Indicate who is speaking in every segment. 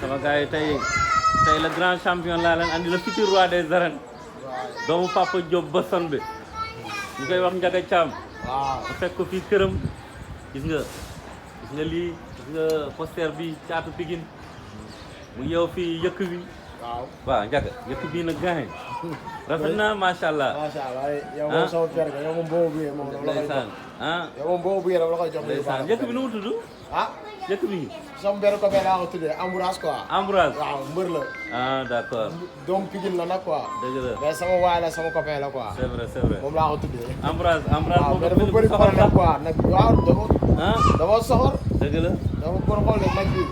Speaker 1: sama gars yi tey le grand champion laa leen andi le futur roi des arènes doomu Papa Diop Boston bi ñu koy wax Ndiaga Thiam.
Speaker 2: waaw
Speaker 1: mu fekk ko fii këram gis nga lii gis nga poster bi caatu Pikine mu yeew fii yëkk bi. waaw Ndiaga yëkk bii nag gars yi rafet na macha allah.
Speaker 2: macha allah yow moom sama père nga yow moom boobu bi moom la koy jox. yow moom boobu bi la koy jox.
Speaker 1: ndeysaan yëkk bi nu mu tudd. yëkk bi.
Speaker 2: sama benn copain laa ko tuddee Ambroise quoi.
Speaker 1: Ambroise
Speaker 2: waaw mbër la.
Speaker 1: d'accord.
Speaker 2: doomu Pikine la nag quoi.
Speaker 1: dëgg la
Speaker 2: mais sama waay la sama copain la quoi.
Speaker 1: c'est vrai
Speaker 2: moom laa ko tuddee.
Speaker 1: Ambroise
Speaker 2: waaw
Speaker 1: moom
Speaker 2: mais dafa bëri xool nag quoi nag waaw dafa soxor.
Speaker 1: dëgg la.
Speaker 2: dafa bëri xool nag nag bi.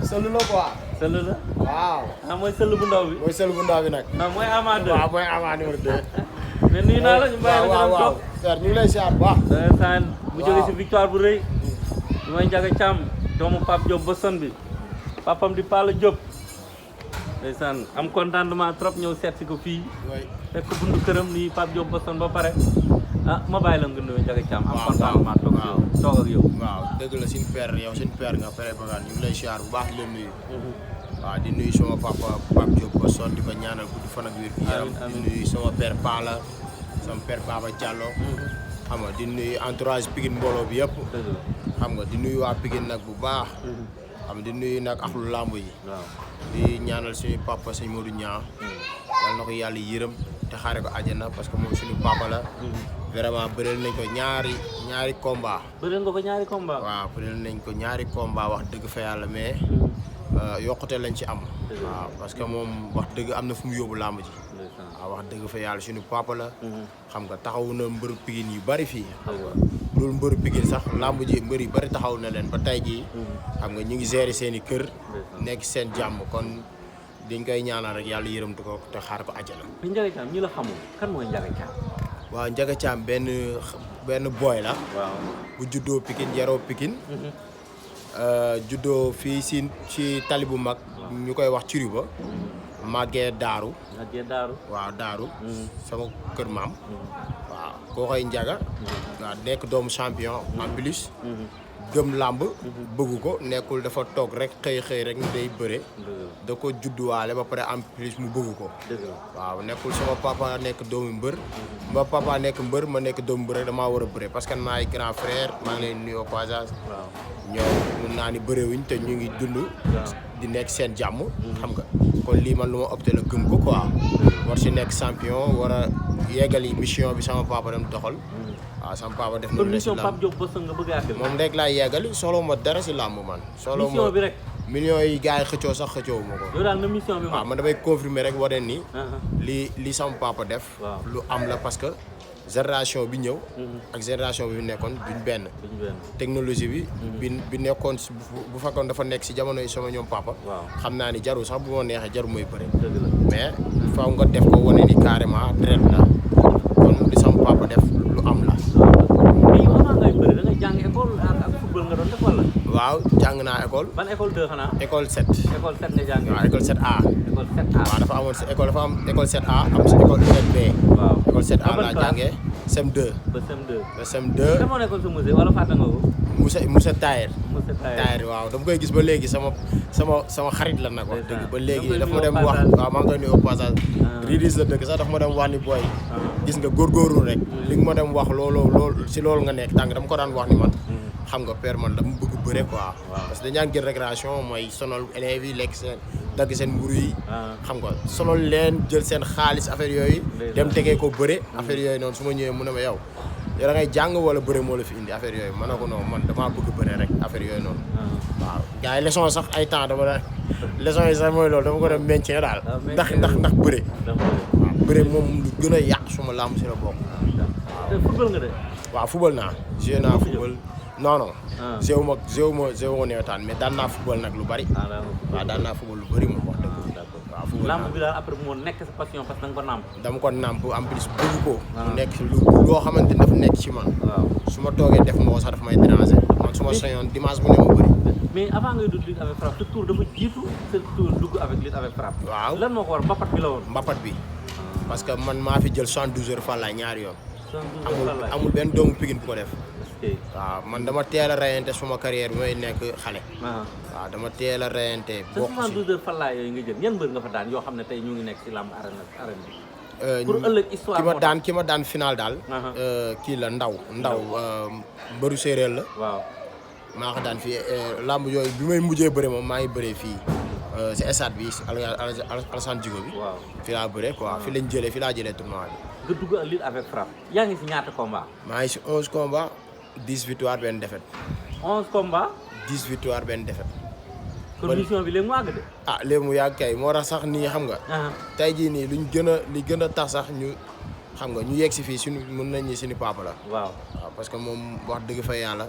Speaker 2: sëlu la quoi.
Speaker 1: sël la.
Speaker 2: waaw.
Speaker 1: mooy sël bu ndaw bi.
Speaker 2: mooy sël bu ndaw bi nag.
Speaker 1: mooy Ama 2.
Speaker 2: waaw mooy Ama numéro 2.
Speaker 1: mais nuyu naa la ñu bàyyi la nga toog.
Speaker 2: père ñu ngi lay siyaar bu baax.
Speaker 1: ndeysaan bu jógee si victoire bu rëy. ñu may Ndiaga Thiam doomu Pape Diop Boston bi. papam di Pala Diop. ndeysaan am contentement trop ñëw seet si ko fii. fekk ko bundu këram nii Pape Diop Boston ba pare. ma bàyyi la nga nuyu Ndiaga Thiam. am contentement toog ak yow.
Speaker 2: waaw dëgg la suñu père yow suñu père nga père Bagan ñu ngi lay siyaar bu baax di la nuyu. waaw di nuyu sama papa Pape Diop Boston di ko ñaanal guddi fan ak wér gu yaram. di nuyu sama père Pala sama père Baba Diallo. xam nga di nuyu entourage Pikine mbooloo bi yëpp. xam nga di nuyu waa Pikine nag bu baax. xam nga di nuyu nag axlu lamb yi. di ñaanal suñu papa sëñ Modou Niang. yal na ko yàlla yërëm te xaare ko àjjana parce que moom suñu papa la. vraiment bëreel nañ ko ñaari combat.
Speaker 1: bëreel nga ko ñaari combat.
Speaker 2: waaw bëreel nañ ko ñaari combat wax dëgg fa yàlla mais yokkute lañ ci am. waaw parce que moom wax dëgg am na fu mu yóbbu làmb ji. waaw wax dëgg fa yàlla suñu papa la. xam nga taxawu na mbëru Pikine yu bari fii. loolu mbëru Pikine sax làmb ji mbër yu bari taxaw na leen ba tey jii. xam nga ñu ngi gérer seen i kër. nekk seen jàmm kon dañ koy ñaanal rek yàlla yërëmtu ko te xaar ko àjjana.
Speaker 1: mais Ndiaga Thiam ñi la xamul kan mooy Ndiaga Thiam.
Speaker 2: waaw Ndiaga Thiam benn boy la. waaw bu juddoo Pikine yaroo Pikine. juddoo fii ci tali bu mag. ñu koy wax ciri ba. màggee Daaru. waaw Daaru. sama kër maam. waaw koo koy Ndiaga. waaw nekk doomu champion en plus. gëm làmb. bëgg ko nekkul dafa toog rek xëy rek ni day bëre. da ko judduwaale ba pare en plus mu bëgg ko. waaw nekkul sama papa nekk doomu mbër. ma papa nekk mbër ma nekk doomu mbër rek damaa war a bëre parce que maay grand frère maa ngi leen nuyoo passage. ñoom mun naa ni bëreewuñ te ñu ngi dund. di nekk seen jàmm. xam nga kon lii man lu ma opté la gëm ko quoi. war si nekk champion war a yeggali mission bi sama papa dem doxal. waaw sama papa def na lu ne si làmb
Speaker 1: Pape Diop Boston nga bëgg a àggal.
Speaker 2: moom rek laay yeggali soxla ma dara si làmb man. soxla ma
Speaker 1: mission bi rek.
Speaker 2: millions yi gars yi xëccoo sax xëccoo ma ko.
Speaker 1: yow daal na mission bi
Speaker 2: waaw man damay confirmer rek wane ni. li sama papa def. lu am la parce que génération bi ñëw. ak génération bi nekkoon duñ benn. technologie bi. bi nekkoon bu fekkoon dafa nekk si jamono yi sama ñoom papa. xam naa ni jaru sax bu ma neexee jaru mooy bëre. mais faaw nga def ko wane ni carrément deret la kon li sama papa def lu am la.
Speaker 1: mais yow avant ngay bëre da ngay jàng école ak football nga doon def wala.
Speaker 2: waaw jàng naa école.
Speaker 1: ban école 2 xanaa.
Speaker 2: école 7.
Speaker 1: école 7 nga jàngee.
Speaker 2: waaw école 7A.
Speaker 1: école 7A.
Speaker 2: waaw dafa amoon dafa am école 7A am si école 7B.
Speaker 1: waaw
Speaker 2: école 7A laa jàngee. CM2.
Speaker 1: ba CM2.
Speaker 2: ba CM2.
Speaker 1: kan moo nekkoon sa musée wala fàtte nga ko.
Speaker 2: Moussa Tayer.
Speaker 1: Moussa
Speaker 2: Tayer waaw dama koy gis ba léegi sama xarit la nag wax dëgg ba léegi dafa ma dem wax waaw maa ngi koy nuyu au passage. Ridis la dëgg sax dafa ma dem wax ni booy. gis nga góorgóorlu rek. li nga ma dem wax loolu si loolu nga nekk tànk dama ko daan wax ni man. xam nga père man dama bëgg bëre quoi. parce que dañu daan jël récréation mooy sonal élèves yi lekk seen dagg seen mburu yi. xam nga sonal leen jël seen xaalis affaire yooyu. dem tegee ko bëre. affaire yooyu noonu su ma ñëwee mu ne ma yow da ngay jàng wala bëre moo la fi indi affaire yooyu ma ne ko non man damaa bëgg bëre rek affaire yooyu noonu. waaw gars yi leçon sax ay temps dama la leçon yi sax mooy loolu dama ko dem maintien daal. ndax bëre. waaw bëre moom lu gën a yàq suma làmb si la bokk.
Speaker 1: waaw football nga de.
Speaker 2: waaw football naa. joué naa football. non. jéewu ma newetaan mais daan naa football nag lu bari. waaw daan naa football lu bari moom wax dëgg. waaw football
Speaker 1: lamb bi daal après moo nekk sa passion parce que da nga ko nàmp.
Speaker 2: dama ko nàmp en plus bëgg ko. mu nekk loo xamante ni dafa nekk ci man. su ma toogee def moo sax dafa may déranger. man su ma soñoon dimanche bu ne ma bëri.
Speaker 1: mais avant ngay dugg lutte avec frappe sa tour dafa jiitu sa tour dugg avec lutte avec frappe.
Speaker 2: waaw
Speaker 1: lan moo ko war mbapat bi la woon.
Speaker 2: mbapat bi. parce que man maa fi jël 72 heures Fallaye ñaari yoon. amul benn doomu Pikine bu ko def. waaw man dama teel a rayante suma carrière bi may nekk xale. waaw dama teel a rayante.
Speaker 1: bokk si 72 heures Falaye yooyu nga jël ñan mbër nga fa daan yoo xam ne tey ñu ngi nekk si làmb arène bi. pour ëllëg histoire
Speaker 2: ki ma daan final daal. kii la ndaw mbëru séeréer la.
Speaker 1: waaw
Speaker 2: maa ko daan fii làmb yooyu bi may mujjee bëre moom maa ngi bëree fii si stade bi Alassane Djigo bi.
Speaker 1: waaw
Speaker 2: fii laa bëree quoi fii laa jëlee tournoi bi.
Speaker 1: nga dugg ak lutte avec frappe. yaa ngi si ñaata combat.
Speaker 2: maa ngi si 11 combats 10 victoires benn défaite.
Speaker 1: 11 combats.
Speaker 2: 10 victoires benn défaite.
Speaker 1: condition bi léegi mu àgg de.
Speaker 2: léegi mu yàgg kay moo tax sax nii xam nga. tey jii nii li gën a tax sax ñu xam nga ñu yegg si fii suñu mën nañ ni suñu papa la.
Speaker 1: waaw
Speaker 2: parce que moom wax dëgg fa yàlla.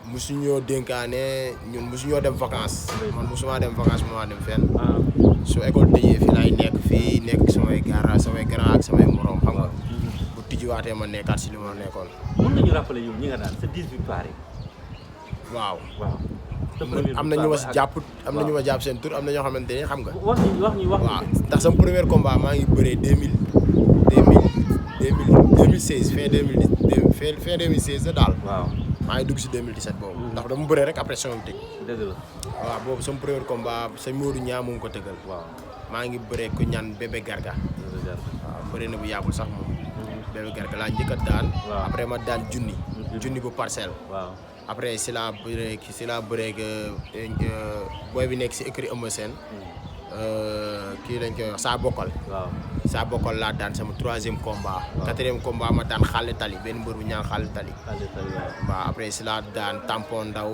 Speaker 2: mosuñoo dénkaane ñun mosuñoo dem vacances. man mosuma dem vacances mosuma dem fenn. su école tëjee fii laay nekk samay garage samay grand ak samay morom xam nga. bu tijjiwaatee ma nekkaat si li ma nekkoon.
Speaker 1: mën nañu rappeler yow ñi nga daan sa 10 victoires yi.
Speaker 2: waaw.
Speaker 1: am
Speaker 2: na ñu ma si jàpp am na ñu ma jàpp seen tur am na ñoo xamante ne xam nga.
Speaker 1: wax ñu
Speaker 2: waaw ndax sama premier combat maa ngi bëree 2016 fin 2016 la daal.
Speaker 1: waaw
Speaker 2: maa ngi dugg si 2017 boobu. ndax dama bëree rek après sama tëj.
Speaker 1: dëgg la.
Speaker 2: waaw boobu sama premier combat sa Modou Niang mu ngi ko tëggal.
Speaker 1: waaw
Speaker 2: maa ngi bëree ku ñaan bébé Garga. waaw bëree na bu yàggul sax moom. bébé Garga laa njëkk a daan. après ma daan junni bu parcelle.
Speaker 1: waaw
Speaker 2: après si laa bëree booy bi nekk si écrit Eumeu Sène. kii lañ koy wax saa bokkal.
Speaker 1: waaw
Speaker 2: saa bokkal laa daan sama 3e combat. 4e combat ma daan xàlle tali benn mbër bu ñaan xàlle tali. waaw après si laa daan tampon ndaw.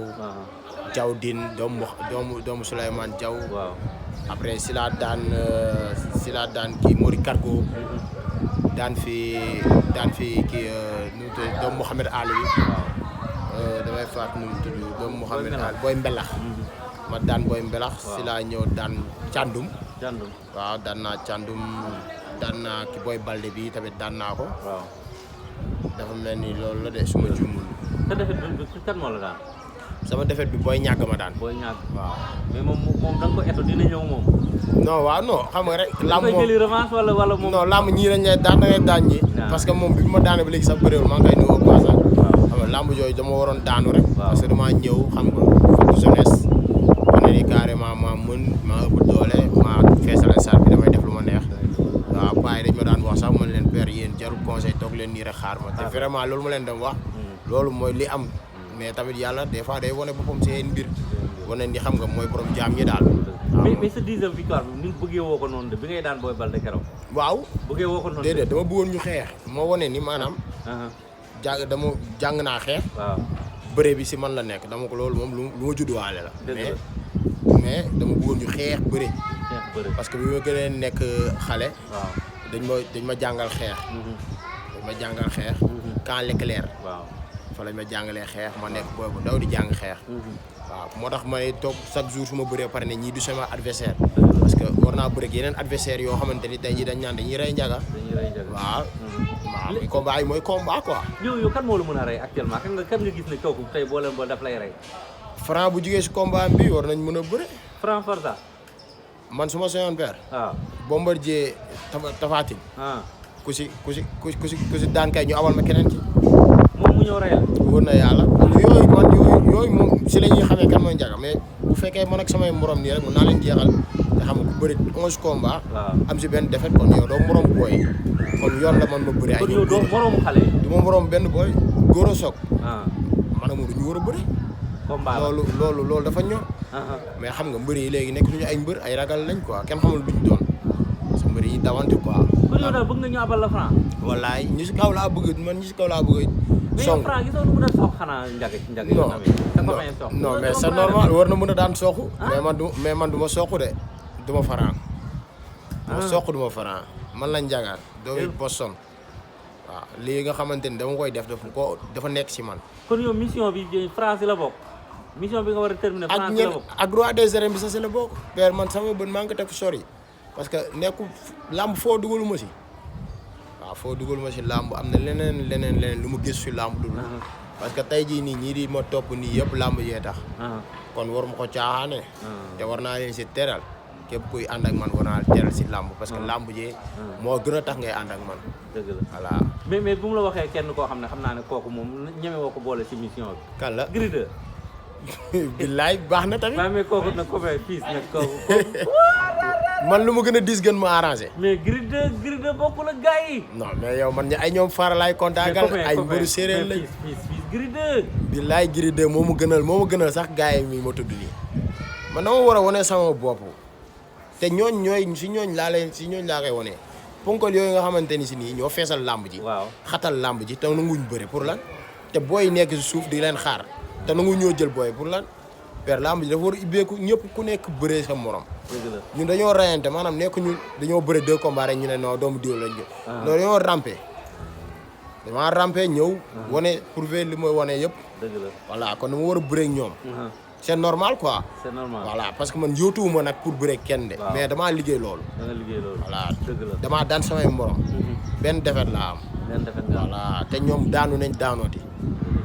Speaker 2: jaw din doomu Souleymane Jaw.
Speaker 1: waaw
Speaker 2: après si laa daan kii Mori Cargo. daan fi kii nu mu tudd doomu Mouhamed Ali. damay faat nu mu tudd doomu Mouhamed Ali booy mbelax. ma daan booy mbelax. si laa ñëw daan càndum. waaw daan naa càndum. daan naa ki booy balde bi tamit daan naa ko.
Speaker 1: waaw
Speaker 2: dafa mel ni loolu la de suma juumul.
Speaker 1: sa defet bi kan moo la daan.
Speaker 2: sama defet bi booy ñàgg ma daan.
Speaker 1: booy ñàgg waaw. mais moom da nga ko eto dina ñëw moom.
Speaker 2: non waaw non xam nga rek.
Speaker 1: lamb moom jëli revanche wala moom.
Speaker 2: non lamb ñii lañ lay daan da ngay daan ñi. parce que moom bi ma daanee ba léegi sax bëréewul maa ngi koy nuyoo passage. xam nga lamb jooju dama waroon daanu rek. parce que damaa ñëw xam nga fatu jeunesse. ma ne ni carrément maa mën maa ëpp doole maa feesal salle bi damay def lu ma neex. waaw paa yi dañ ma daan wax sax mën leen père yéen jarul conseil toog leen nii rek xaar ma. te vraiment loolu ma leen dem wax. loolu mooy li am. mais tamit yàlla des fois day wane boppam seen mbir. wane ni xam nga mooy borom jaam ñi daal.
Speaker 1: mais sa 10e victoire bi ni bëggee woo ko noonu de bi ngay daan booy balde keroog.
Speaker 2: waaw
Speaker 1: bëggee woo ko noonu
Speaker 2: déedéet dama bëggoon ñu xeex. moo wane ni maanaam. jàng naa xeex.
Speaker 1: waaw
Speaker 2: bëre bi si man la nekk dama ko loolu moom lu ma judduwaale la. mais dama bëggoon ñu xeex bëre. parce que bi ma gënee nekk xale.
Speaker 1: waaw
Speaker 2: dañ ma jàngal xeex. dañ ma jàngal xeex. Camp Leclerc.
Speaker 1: waaw
Speaker 2: fa lañ ma jàngalee xeex ma nekk booy bu ndaw di jàng xeex. waaw moo tax may toog chaque jour su ma bëree pare ne ñii du sama adversaire. parce que war naa bëre ak yeneen adversaire yoo xamante ni tey jii dañ ñaan dañuy rey njaga. waaw. waaw combat yi mooy combat quoi.
Speaker 1: yow kan moo la mën a rey actuellement kan nga gis ne kooku tey boo leen daf lay rey.
Speaker 2: Franc bu jugee si combat bi war nañ mën a bëre.
Speaker 1: Franc Forza.
Speaker 2: man su ma soñoon père.
Speaker 1: waaw
Speaker 2: Bombardier Tapha Tine. ku si daan kay ñu awal ma keneen ci.
Speaker 1: moom mu ñëw rey la.
Speaker 2: wóor na yàlla yooyu moom si la ñuy xamee kan mooy njaga mais bu fekkee man ak samay morom nii rek mën naa leen jeexal te xam nga ku bëri 11 combats. am si benn défaite kon yow doo morom booy. kon yoon la man ma bëri ay.
Speaker 1: kon yow doo moromu xale yi.
Speaker 2: du ma morom benn booy góor a soog. man ak moom du ñu war a bëri.
Speaker 1: combat
Speaker 2: loolu dafa ñor. mais xam nga mbër yi léegi nekk ñu ay mbër ay ragal lañ quoi kenn xamul luñ doon parce que mbër yi dawante quoi.
Speaker 1: kon yow daal bëgg nga ñu abal la Franc.
Speaker 2: wallaay ñi si kaw laa bëgg man ñi si kaw laa bëgg.
Speaker 1: mais yow Franc gisoo nu mu daan sox xanaa njaga
Speaker 2: non mais c'est normal war na mën a daan soxu. mais man du ma soxu de du ma Franc. du ma soxu du ma Franc man lañ njagaat doomu Boston. waaw lii nga xamante ni dama koy def dafa nekk si man.
Speaker 1: kon yow mission bi France la bokk. mission bi nga war a terminer France la bokk.
Speaker 2: ak roi des arènes bi sax si la bokk. père man sama bët maa ngi ko teg sori parce que nekku làmb foo dugalu ma si. waaw foo dugal ma si làmb am na leneen lu ma gis si làmb dul parce que tey jii nii ñii di ma topp nii yëpp làmb yee tax kon war ma ko caaxaane te war naa leen si teral képp kuy ànd ak man war naa teel si làmb parce que làmb ji moo gën a tax ngay ànd ak man.
Speaker 1: dëgg la
Speaker 2: voilà.
Speaker 1: mais bu mu la waxee kenn koo xam ne xam naa ne kooku moom ñeme woo ko boole si mission bi.
Speaker 2: kan la
Speaker 1: Gris 2.
Speaker 2: billaay baax na tamit.
Speaker 1: waaw mais kooku nag ko fay fils nag kooku.
Speaker 2: man lu ma gën a dis gën ma arrangé.
Speaker 1: mais Gris 2 bokkul ak gars yi.
Speaker 2: non mais yow man ay ñoom Fara laay kontaagal ay mbëru séeréer lañ.
Speaker 1: fils Gris 2.
Speaker 2: billaay Gris 2 moo ma gënal sax gars yi mi ma tudd nii. man dama war a wane sama bopp te si ñooñ laa koy wane ponkal yooyu nga xamante ni si nii ñoo feesal làmb ji.
Speaker 1: waaw
Speaker 2: xatal làmb ji te nanguñ bëri pour lan te booy nekk si suuf di leen xaar te nangu ñoo jël booy pour lan per làmb ji dafa war a ibbeeku ñëpp ku nekk bëree sa morom. ñun dañoo rayante maanaam nekk ñu dañoo bëre 2 combats rek ñu ne non doomu diw lañ jël. non dañoo rampé ñëw. wane prouver li mooy wane yëpp.
Speaker 1: dëgg la
Speaker 2: voilà kon dama war a bëree ak ñoom. c'est normal quoi.
Speaker 1: c'est normal
Speaker 2: voilà parce que man yóotuwuma nag pour bëre kenn de. mais damaa liggéey loolu.
Speaker 1: da nga liggéey loolu.
Speaker 2: voilà
Speaker 1: dëgg la
Speaker 2: damaa daan samay morom. benn defet laa am. voilà te ñoom daanu nañ daanooti.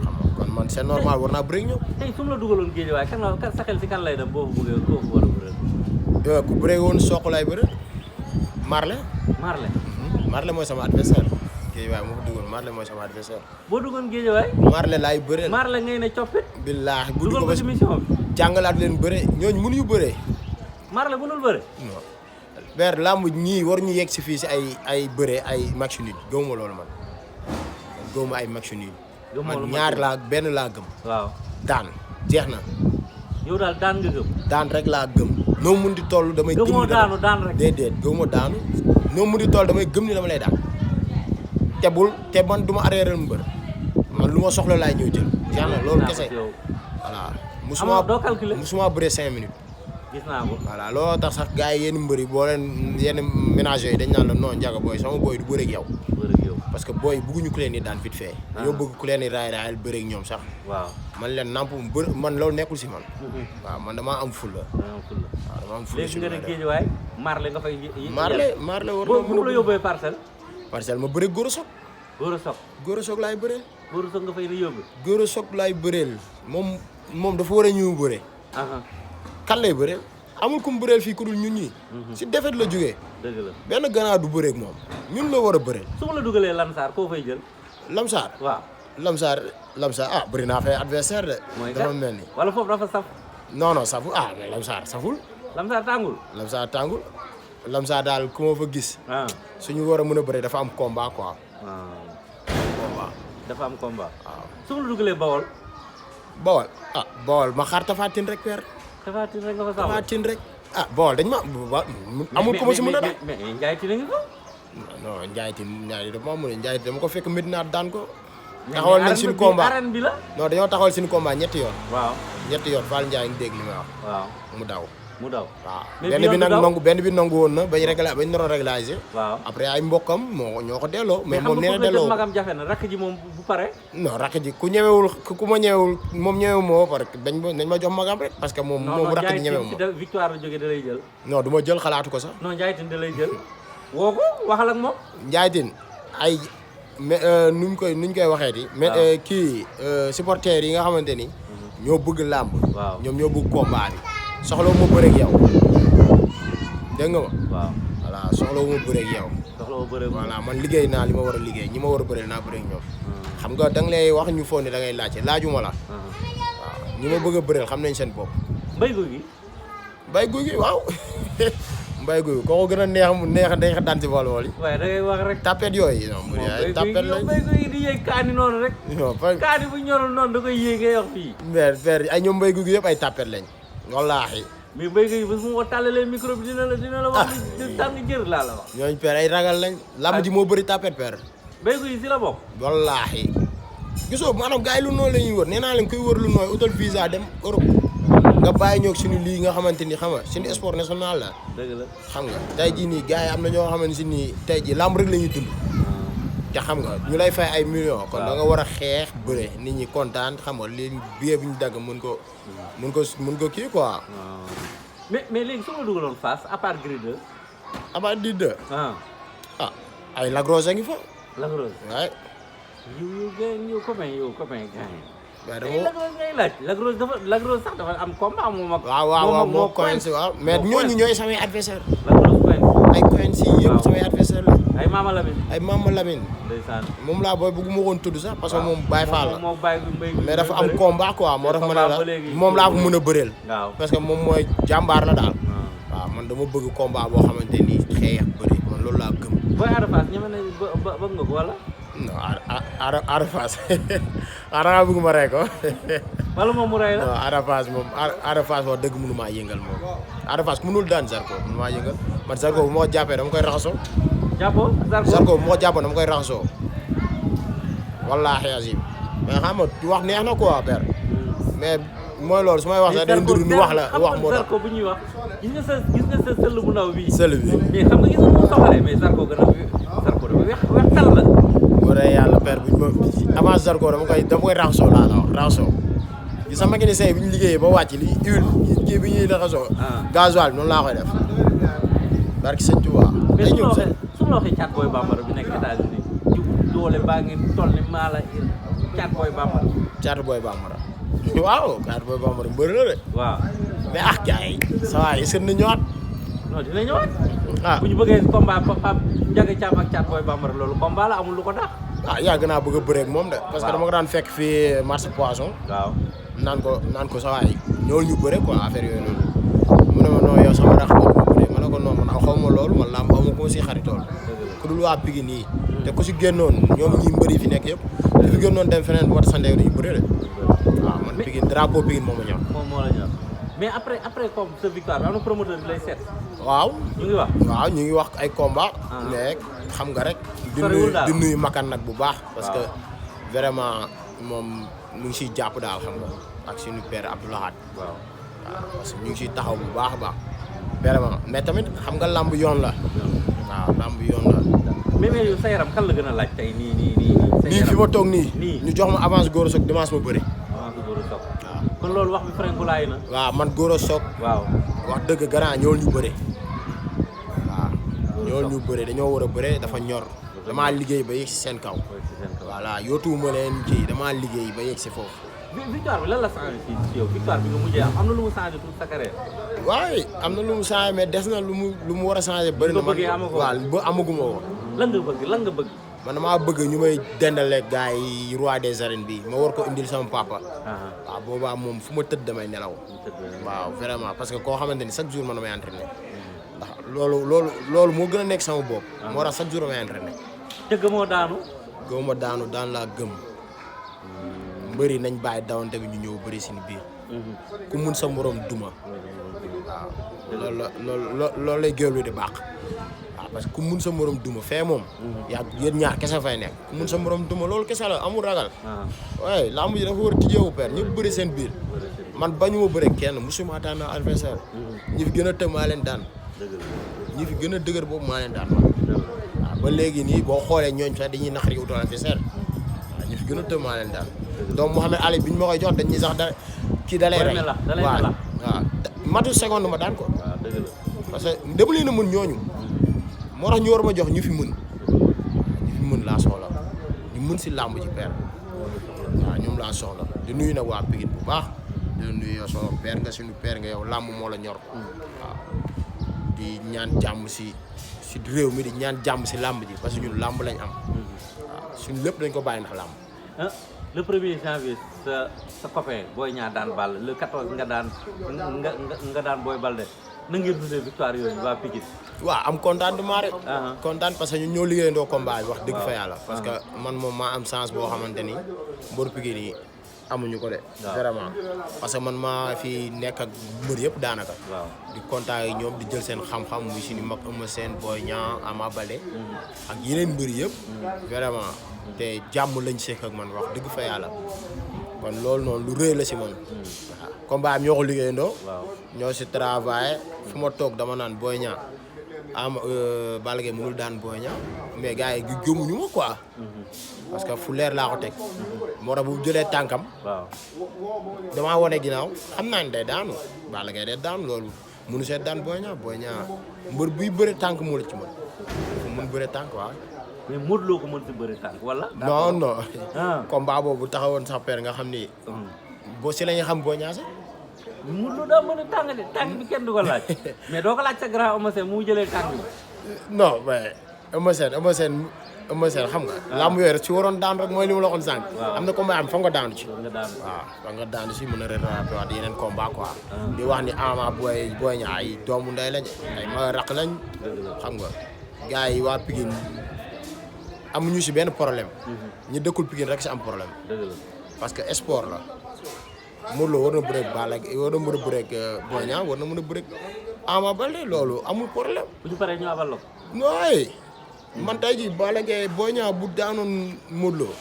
Speaker 2: xam nga kon man c'est normal war naa bëre ñoom.
Speaker 1: tey su ma la dugaloon géej waaye kan sa xel si kan lay dem boo ko bëggee koo war a bëre.
Speaker 2: ku bëre woon Sokh lay bëre. Marley mooy sama adversaire. géej waaye moo ko dugal Marley mooy sama adversaire.
Speaker 1: boo duggoon géej waay.
Speaker 2: Marley laay bëreel.
Speaker 1: Marley ngay ne coppit.
Speaker 2: billaahi bu
Speaker 1: dugal ko ci mission bi.
Speaker 2: jàngalaat leen bëre ñooñu mënuñu bëre.
Speaker 1: Marley mënul bëre.
Speaker 2: non ber làmb ñii war ñu yegg si fii si ay bëre ay match nul gëmuma loolu man gëmuma ay match nul. man ñaar benn laa gëm.
Speaker 1: waaw
Speaker 2: daan jeex na.
Speaker 1: yow daal daan nga gëm.
Speaker 2: daan rek laa gëm. noo mun di toll damay. gëm
Speaker 1: gëmoo daanu daan rek.
Speaker 2: déedéet gëmuma daanu. noo mun di toll damay gëm ni dama lay daan. te man du ma arrêté mbër man lu ma soxla laay ñëw jël. jeex na loolu kese. voilà musuma bëree 5 minutes.
Speaker 1: gis naa ko.
Speaker 2: voilà looloo tax sax gars yi yenn mbër yi boo leen yenn ménageurs yi dañ naan la non Ndiaga booy sama booy du bëre ak yow. parce que booy bëgguñu ku leen di daan vite fait. dañoo bëgg ku leen di raayal bëre ak ñoom sax.
Speaker 1: waaw
Speaker 2: man leen namp man loolu nekkul si man. waaw man damaa am fulla. waaw dama am fulla
Speaker 1: léegi nga ne géej waay Marley nga fay.
Speaker 2: Marley war
Speaker 1: na bu la yóbbee parcelle
Speaker 2: ma bëre Gora Sock.
Speaker 1: Gora Sock
Speaker 2: laay bëreel.
Speaker 1: Gora Sock nga fay yóbbu.
Speaker 2: Gora Sock laay bëreel moom dafa war a ñëw bëre. kan lay bëreel amul ku mu bëreel fii ku dul ñun ñii. si defet la jógee.
Speaker 1: dëgg la
Speaker 2: benn gannaaw du bëreeg moom ñun la war a bëreel.
Speaker 1: su ma la dugalee Lamsaar koo fay jël.
Speaker 2: Lamsaar.
Speaker 1: waaw
Speaker 2: Lamsaar bëri naa fay adversaire de.
Speaker 1: mooy
Speaker 2: dafa mel ni.
Speaker 1: wala foofu dafa saf.
Speaker 2: non saful mais Lamsaar saful.
Speaker 1: Lamsaar tàngul.
Speaker 2: Lamsaar daal ku ma fa gis. suñu war a mën a bëre dafa am combat quoi.
Speaker 1: dafa am combat. waaw su ma la dugalee
Speaker 2: Bawol ma xaar Tapha Tine rek père.
Speaker 1: Tapha Tine rek nga fa saabu.
Speaker 2: Tapha Tine rek Bawol dañ ma amul ko ma si mën a daan.
Speaker 1: mais Ndiaye Tine nga ko.
Speaker 2: non Ndiaye Tine dafa mën a Ndiaye Tine dama ko fekk Medina daan ko. taxawal nañ suñu combat
Speaker 1: arène bi la.
Speaker 2: non dañoo taxawal suñu combat ñetti yoon.
Speaker 1: waaw
Speaker 2: ñetti yoon Fall Ndiaye ngi dégg li may wax.
Speaker 1: waaw
Speaker 2: mu daw. waaw benn bi nangu woon na bañ naroon régulariser.
Speaker 1: waaw
Speaker 2: après ay mbokkam ñoo ko delloo. mais moom nee na delloo
Speaker 1: magam jafe na rakk ji moom bu pare.
Speaker 2: non rakk ji ku ma ñëwewul moom ñëwewu moo parce que dañ ma jox magam rek parce que moom rakk ji ñëwewu ma
Speaker 1: victoire la jógee da lay jël.
Speaker 2: non du ma jël xalaatu ko sax.
Speaker 1: non Ndiaye Tine da lay jël. woo ko waxal ak moom.
Speaker 2: Ndiaye Tine ay nuñ koy waxeeti. mais kii supporters yi nga xamante ni. ñoo bëgg làmb.
Speaker 1: waaw
Speaker 2: ñoom ñoo bëgg combat bi. soxla wu ma bëre ak yow dégg nga ma.
Speaker 1: waaw
Speaker 2: voilà soxla wu ma bëre ak yow. voilà man liggéey naa li ma war a liggéey ñi ma war a bëre naa bëre ak ñoom. xam nga da nga lay wax ñu foog ne da ngay laajte laajuma la. waaw ñi ma bëgg a bëreel xam nañ seen bopp.
Speaker 1: Mbaye Gouy Gui
Speaker 2: waaw. Mbaye Gouy Gui kooku gën a neex day daan si bool yi.
Speaker 1: waaye da ngay wax rek.
Speaker 2: tapet yooyu. non mu ay tapet lañ
Speaker 1: Mbaye Gouy Gui di yéeg kaani noonu rek. kaani bu ñorul noonu da koy yéegee wax fii.
Speaker 2: mais ay ñoom Mbaye Gouy Gui yëpp ay tapet lañ. wallaahi.
Speaker 1: mais Mbaye Gouy Gui bés mu ko tàllalee micro bi dina la wax ni tàng jër laa la wax.
Speaker 2: ñooñu père ay ragal lañ. lamb ji moo bëri tapet père.
Speaker 1: Mbaye Gouy Gui si la bokk.
Speaker 2: wallaahi. gisoo maanaam gars yi lu nooy la ñuy wër nee naa leen kuy wër lu nooy utal visa dem Europe. nga bàyyi ñoog suñu lii nga xamante ni xam nga suñu sport national la.
Speaker 1: dëgg la
Speaker 2: xam nga tey jii nii gars yi am na ñoo xamante ni tey jii lamb rek la ñuy dund. te xam nga ñu lay fay ay millions. kon da nga war a xeex bëre nit ñi kontaan xam nga li billet bi ñu dagg mën ko kii quoi.
Speaker 1: mais léegi su ma dugaloon face à part Gris 2.
Speaker 2: à part Gris 2. ay Lac Rose a ngi fa.
Speaker 1: Lac Rose
Speaker 2: waaye.
Speaker 1: yow copain gars
Speaker 2: mais dama
Speaker 1: ngay laaj Lac Rose sax dafa am combat moom ak.
Speaker 2: waaw moo Coins waaw mais ñooñu ñooy samay adversaire.
Speaker 1: Lac Rose Coins.
Speaker 2: ay Coins yi yëpp samay adversaire la.
Speaker 1: ay Mama Lamine.
Speaker 2: ndeysaan moom laa booy bëgguma woon tudd sax parce que moom Baye Fall la.
Speaker 1: moom Baye
Speaker 2: mais dafa am combat quoi moo tax ma ne la moom laa ko mën a bëreel.
Speaker 1: waaw
Speaker 2: parce que moom mooy jàmbaar la daal. waaw man dama bëgg combat boo xamante ni xeex bëri man loolu laa gëm.
Speaker 1: booy Ada Fass ñeme na bëgg nga ko wala.
Speaker 2: non Ada Fass nga bëgg ma rey ko.
Speaker 1: wala moom mu rey la.
Speaker 2: non Ada Fass wax dëgg mënu maa yëngal moom. Ada Fass mënul daan Zarko mënu maa yëngal man Zarko bu ma ko jàppee dama koy raxasoo.
Speaker 1: jàppoo
Speaker 2: Zarko bu ma ko jàppoon dama koy raxasoo. wallaahi azim mais xam nga wax neex na quoi père. mais mooy loolu su may wax sax day ndur nu wax la wax moo tax.
Speaker 1: Zarko bu ñuy wax gis nga sa sëll bu ndaw bii.
Speaker 2: sëll bi
Speaker 1: mais xam nga gis nga mu soxalee mais Zarko gën a Zarko dafa weex tal la.
Speaker 2: bu dee yàlla père bu ñu ma avant Zarko dama koy raxasoo laa la wax raxasoo. gis nga mécanicien yi bu ñu liggéeyee ba wàcc li huile kii bi ñuy raxasoo. gasoil noonu laa koy def. barki sëñ Tuubaa.
Speaker 1: mais su ma la waxee Thiat Boy Bambara bi nekk États-Unis doole baa ngi toll ni maa la Thiat Boy Bambara.
Speaker 2: Thiat Boy Bambara. waaw Thiat Boy Bambara mbër la de.
Speaker 1: waaw
Speaker 2: mais gars yi. ça va est-ce que dina ñëwaat.
Speaker 1: non dina ñëwaat. bu ñu bëggee combat Pape Ndiaga Thiam ak Thiat Boy Bambara loolu combat la amul lu ko daax.
Speaker 2: yàgg naa bëgg a bëreeg moom de. parce que dama ko daan fekk fii marché poisson.
Speaker 1: waaw
Speaker 2: naan ko sa waay ñëwul ñu bëre quoi affaire yooyu noonu. mu ne ma non yow sama rax nga ma bëree ma ne ko non man xaw ma loolu man laa xaw ma ko si xaritool. ku dul waa Pikine nii. te ku si génnoon ñoom ñi mbëri fi nekk yëpp. ku fi génnoon dem feneen bu wat sa ndew dañu bëre de. waaw man Pikine drapeau Pikine moo ma ñor.
Speaker 1: moom moo la ñor mais après comme sa victoire am na promoteur bi lay seet.
Speaker 2: waaw
Speaker 1: ñu ngi wax.
Speaker 2: waaw ñu ngi wax ay combat mais xam nga rek. di nuyu makan nag bu baax. parce que vraiment moom mu ngi siy jàpp daal xam nga ak suñu père Abdoulahat. waaw parce que ñu ngi siy taxaw bu baax a baax. vraiment mais tamit xam nga lamb yoon la. waaw lamb yoon la.
Speaker 1: mais yow sa yaram kan la gën a laaj tey nii
Speaker 2: fi ma toog nii. ñu jox ma avance Gora Sock dimanche ma bëri.
Speaker 1: avance Gora Sock. waaw kon loolu wax bi frenkulaay na.
Speaker 2: waaw man Gora Sock. waaw wax dëgg grand ñool ñu bëre. waaw ñool ñu bëre dañoo war a bëre dafa ñor. damaa liggéey ba yegg si seen kaw. voilà yootuwuma leen kii damaa liggéey ba yegg si foofu.
Speaker 1: victoire bi lan la changé ci yow victoire bi nga mujjee am na lu mu changé pour sa carrière.
Speaker 2: waaye am na lu mu changé mais des na lu mu war a changé. bëri na man waaw ba amaguma ko.
Speaker 1: lan nga bëgg.
Speaker 2: man damaa bëgg ñu may dendale gars yi roi des arènes bi ma war ko indil sama papa. waaw boobaa moom fu ma tëdd damay nelaw. waaw vraiment parce que koo xamante ni chaque jour man damay entraîné. ndax loolu moo gën a nekk sama bopp. moo tax chaque jour damay entraîné.
Speaker 1: te gëmoo daanu.
Speaker 2: gëmoo daanu daan laa gëm. mbëri nañ bàyyi dawante bi ñu ñëw bëri seen biir. ku mun sa morom duma. waaw loolu lay géwél di baax. waaw parce que ku mun sa morom duma fee moom. yaa yéen ñaar kese fay nekk ku mun sa morom duma loolu kese la amul ragal. waaye lamb ji dafa war a tijjeewu père ñëpp bëri seen biir. man bañu ma bëri kenn musuma daan adversaire. ñi fi gën a tëb maa leen daan. ñi fi gën a dëgër boobu maa leen daan man. waaw ba léegi nii boo xoolee ñooñ sax dañuy naqari utal adversaire. waaw ñi fi gën a tëb maa leen daan. donc Mouhamed Ali bi ñu ma koy jox dañuy sax kii da lay rey. waaw matu seconde ma daan ko. parce que dama leen a mën ñooñu. moo tax ñu war ma jox ñu fi mën laa soxla ñu mën si làmb ci père waaw ñoom laa soxla di nuyu nag waa Pikine bu baax di nuyu yow sama père nga suñu père nga yow làmb moo la ñor waaw di ñaan jàmm si réew mi di ñaan jàmm si làmb ji parce que ñun làmb lañ am waaw suñu lépp dañ ko bàyyi ndax làmb.
Speaker 1: le 1er janvier sa copain Boy Niang daan Balla le 14 nga daan Boy Baldé na ngeen dundee victoire yooyu waa Pikine.
Speaker 2: waaw am contentement rek. kontaan parce que ñun ñoo liggéeyandoo combat bi wax dëgg fa yàlla. parce que man moom maa am chance boo xamante ni mbër Pikine yi amuñu ko de. vraiment parce que man maa fi nekk ak mbër yëpp daanaka. di kontaan yi ñoom di jël seen xam-xam muy suñu mag Eumeu Sène Boy Niang Ama Baldé ak yeneen mbër yëpp. vraiment te jàmm lañ sekk ak man wax dëgg fa yàlla. kon loolu noonu lu rëy la si man. waaw combat am ñoo ko liggéeyandoo. ñoo si travaillé fu ma toog dama naan Boy Niang Balla Gaye mënul daan Boy Niang mais gars yi gëmuñu ma quoi. parce que fu leer laa ko teg. moo tax bu jëlee tànkam. damaa wane ginnaaw xam naa ne day daanu Balla Gaye day daanu loolu mënu see daan Boy Niang mbër buy bëre tànk moo la ci mën fu mun bëre tànk waaw.
Speaker 1: mais Modou Lo ko mën si bëri tànk wala.
Speaker 2: non non.
Speaker 1: ah
Speaker 2: combat boobu taxawoon sax père nga xam ni. boo si la ñuy xam boo ñaase.
Speaker 1: Modou Lo daa mën a tàng de tànk bi kenn du ko laaj mais doo ko laaj sa grand Eumeu Sène mu jëlee tànk bi.
Speaker 2: non mais Eumeu Sène xam nga. làmb yooyu rek ci waroon daan rek mooy li ma la waxoon sànq. am na combat am fa nga daanu ci. waaw fa nga daanu ci mën a rattrapé waat yeneen combat quoi. di wax ni Ama Boy Niang ay doomu ndey lañ ay ma raq lañ. xam nga gars yi waa Pikine amuñu ci benn problème. ñi dëkkul Pikine rek ci am problème. parce que sport la. Modou Lo war na bëreeg Balla war na mën a bëreeg Boy Niang war na mën a bëreeg Ama Baldé loolu amul problème.
Speaker 1: bu ñu paree ñu abal la ko.
Speaker 2: nooy man tey jii Balla Gaye Boy Niang bu daanoon Modou Lo.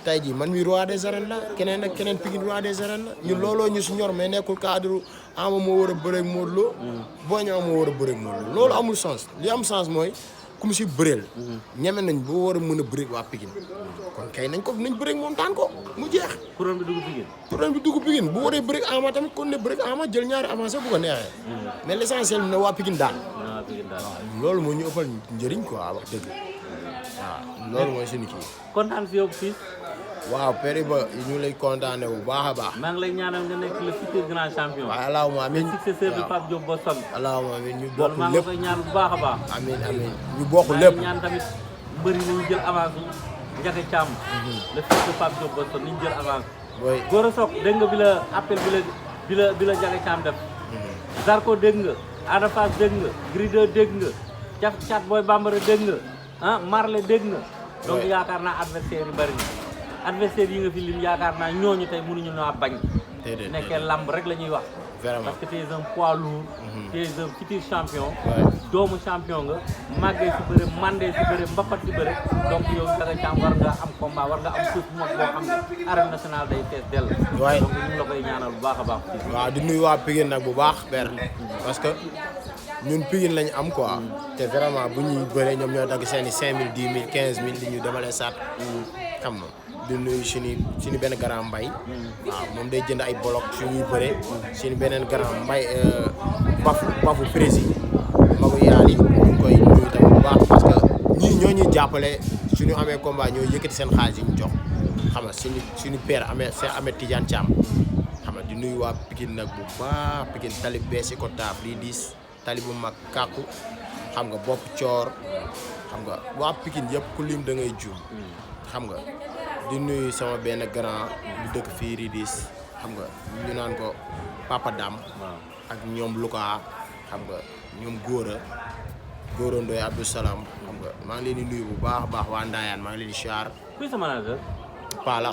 Speaker 2: tey jii man mi roi des arènes la keneen ak keneen Pikine roi des arènes la ñun looloo ñu si ñor mais nekkul cadre Ama moo war a bëreeg Modou Lo. Boy Niang moo war a bëreeg Modou Lo loolu amul sens li am sens mooy ku mu si bëreel. ñeme nañ boo war a mën a bëreeg waa Pikine. kon kay nañ bëreeg moom daan ko mu jeex.
Speaker 1: kuréel bi dugg Pikine.
Speaker 2: kuréel bi dugg Pikine bu waree bëreeg Ama tamit kon ne bëreeg Ama jël ñaari avancé bu ko neexee. mais l' essentiel ne waa Pikine daan. loolu moo ñu ëppal njëriñ quoi wax dëgg. waaw loolu mooy suñu kii.
Speaker 1: kontaan si yow fii.
Speaker 2: waaw père ba ñu lay kontaane bu baax a baax.
Speaker 1: maa ngi lay ñaanal nga nekk le futur grand champion.
Speaker 2: waaw allahumma amiin
Speaker 1: successeur de Pape Diop Boston.
Speaker 2: allahumma amiin ñu bokk
Speaker 1: maa ngi
Speaker 2: lépp
Speaker 1: koy ñaan bu baax a baax.
Speaker 2: amiin amiin ñu bokk lépp.
Speaker 1: ñaan tamit mbëri nañu jël avance bu Ndiaga Thiam. le fils de Pape Diop Boston ni ñu jël avance.
Speaker 2: oui
Speaker 1: Gora Sock dégg nga bi la appel bi la Ndiaga Thiam def. Zarko dégg nga Ada Fass dégg nga Gris 2 dégg nga Thiat Boy Bambara dégg nga ah Marley dégg nga. donc yaakaar naa adversaire yi bari na. adversaire yi nga fi lim yaakaar naa ñooñu tey mënuñu naa bañ.
Speaker 2: déedéet
Speaker 1: nekkee lamb rek la ñuy wax.
Speaker 2: vraiment
Speaker 1: parce que tu es un poids lourd. tu es un futur champion. doomu champion nga. màggee si bëre mandee si bëre mbapat si bëre. donc yow Ndiaga Thiam war nga am combat war nga am suuf bu mag boo xam ne arène nationale day fees dell.
Speaker 2: waaye
Speaker 1: donc ñu ngi la koy ñaanal bu baax a baax.
Speaker 2: waaw di nuyu waa Pikine nag bu baax ber parce que ñun Pikine lañ am quoi. te vraiment bu ñuy bëree ñoom ñoo dagg seen i 5000 10 000 15 000 di ñu demalee saat. xam nga di nuyu suñu benn grand mbay. waaw moom day jënd ay bolok suñuy bëree. suñu beneen grand mbay bafu président magu yaal yi ñu ngi koy nuyu tamit bu baax parce que ñii ñoo ñuy jàppale suñu amee combat ñoo yëkkati seen xaalis yi ñu jox xam nga suñu père amee Tidiane Thiam xam nga di nuyu waa Pikine nag bu baax Pikine tali beesi ko taaf lii diis tali bu mag kàkku xam nga bopp coor xam nga waa Pikine yëpp ku lim da ngay juum xam nga di nuyu sama benn grand bu dëkk fii Ridis xam nga ñu naan ko Papa Dam ak ñoom Luka xam nga ñoom Góora Ndoye Abdou Salam xam nga maa ngi leen di nuyu bu baax a baax waa Ndayane maa ngi leen di siyaar.
Speaker 1: kuy sa manager.
Speaker 2: Pala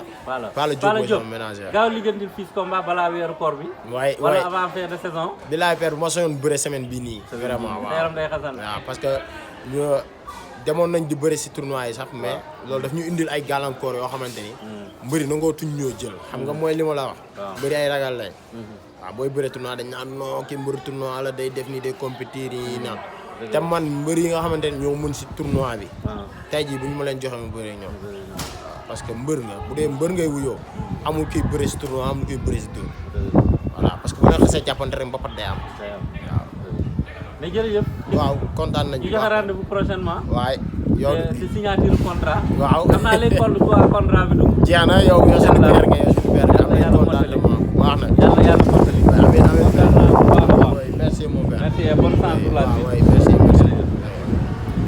Speaker 2: Diop mooy sama ménagère.
Speaker 1: gaaw lijjantil fils combat balaa weeru koor bi.
Speaker 2: waaye
Speaker 1: wala avant fin de saison.
Speaker 2: bilaay père bu ma soñoon bëre semaine bii nii. vraiment waaw
Speaker 1: yaram day xasan.
Speaker 2: waaw parce que ñu demoon nañ di bëri si tournoi yi sax mais loolu daf ñu indil ay gàllankoor yoo xamante ni. mbëri nangoo tuñ ñoo jël. xam nga mooy li ma la wax. mbëri ay ragal lañ. waaw booy bëre tournoi dañ naan non kii mbëri tournoi la day def nii day compétir yi naan. te man mbëri yi nga xamante ni ñoo mën si tournoi bi. tey jii bu ñu ma leen joxe mu bëree ñoom. parce que mbër nga bu dee mbër ngay wuyoo amul kiy bëre si tournoi amul kiy bëre si dóor. voilà parce que bu leen xasee jàppante rek mbapat day am. waaw.
Speaker 1: mais jërëjëf.
Speaker 2: waaw kontaan nañu.
Speaker 1: ñu joxe rendez-vous prochainement.
Speaker 2: waaye yow
Speaker 1: si signature contrat.
Speaker 2: waaw
Speaker 1: xam naa léegi contrat bi dugg.
Speaker 2: jeex na yow.